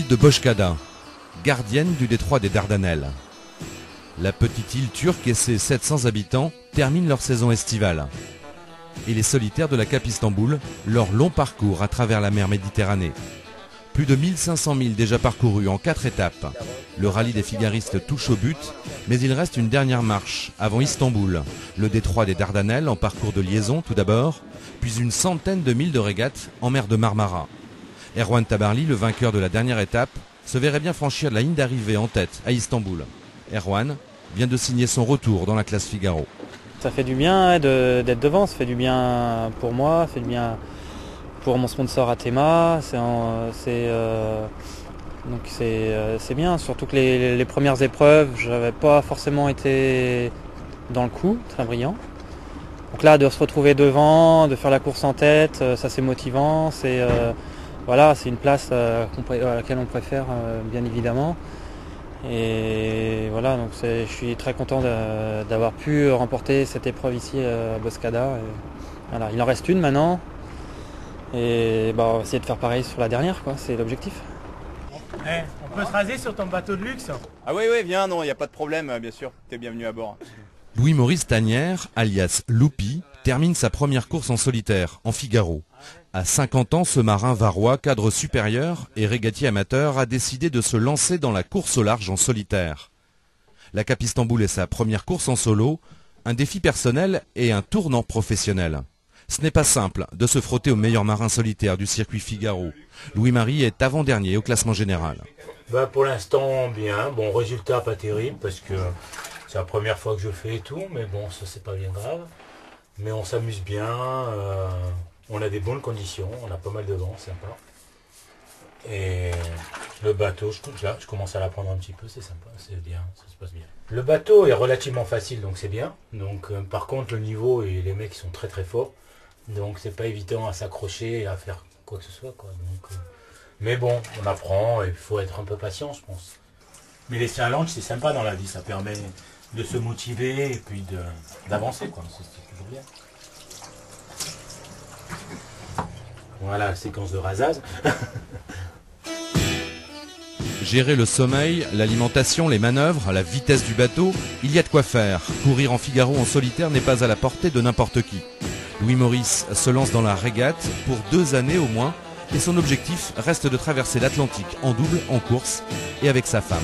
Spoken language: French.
de Bozkada, gardienne du détroit des Dardanelles. La petite île turque et ses 700 habitants terminent leur saison estivale. Et les solitaires de la Cape Istanbul, leur long parcours à travers la mer Méditerranée. Plus de 1500 milles déjà parcourus en 4 étapes. Le rallye des figaristes touche au but, mais il reste une dernière marche avant Istanbul. Le détroit des Dardanelles en parcours de liaison tout d'abord, puis une centaine de milles de régate en mer de Marmara. Erwan Tabarly, le vainqueur de la dernière étape, se verrait bien franchir la ligne d'arrivée en tête à Istanbul. Erwan vient de signer son retour dans la classe Figaro. Ça fait du bien d'être devant, ça fait du bien pour moi, ça fait du bien pour mon sponsor Atema. Donc c'est bien, surtout que les premières épreuves, je n'avais pas forcément été dans le coup, très brillant. Donc là, de se retrouver devant, de faire la course en tête, ça c'est motivant. Voilà, c'est une place à laquelle on préfère, bien évidemment. Et voilà, donc je suis très content d'avoir pu remporter cette épreuve ici à Bozkada. Voilà, il en reste une maintenant. Et on va essayer de faire pareil sur la dernière, quoi. C'est l'objectif. On peut se raser sur ton bateau de luxe? Ah oui, viens, non, il n'y a pas de problème, bien sûr. T'es bienvenu à bord. Louis-Maurice Tanière, alias Loupi, termine sa première course en solitaire, en Figaro. À 50 ans, ce marin varois, cadre supérieur et régatier amateur, a décidé de se lancer dans la course au large en solitaire. La Cape Istanbul est sa première course en solo, un défi personnel et un tournant professionnel. Ce n'est pas simple de se frotter aux meilleurs marins solitaires du circuit Figaro. Louis-Marie est avant-dernier au classement général. Pour l'instant, bien. Bon, résultat pas terrible parce que c'est la première fois que je fais et tout, mais bon, ça c'est pas bien grave. Mais on s'amuse bien, on a des bonnes conditions, on a pas mal de vent, sympa. Et le bateau, je commence à l'apprendre un petit peu, c'est sympa, c'est bien, ça se passe bien. Le bateau est relativement facile, donc c'est bien. Donc par contre, le niveau et les mecs sont très très forts. Donc c'est pas évident à s'accrocher et à faire quoi que ce soit, quoi. Donc, mais bon, on apprend et il faut être un peu patient, je pense. Mais les challenges, c'est sympa dans la vie, ça permet de se motiver et puis d'avancer, quoi. C'est toujours bien. Voilà, séquence de rasage. Gérer le sommeil, l'alimentation, les manœuvres, la vitesse du bateau, il y a de quoi faire. Courir en Figaro en solitaire n'est pas à la portée de n'importe qui. Louis-Maurice se lance dans la régate pour 2 années au moins et son objectif reste de traverser l'Atlantique en double, en course et avec sa femme.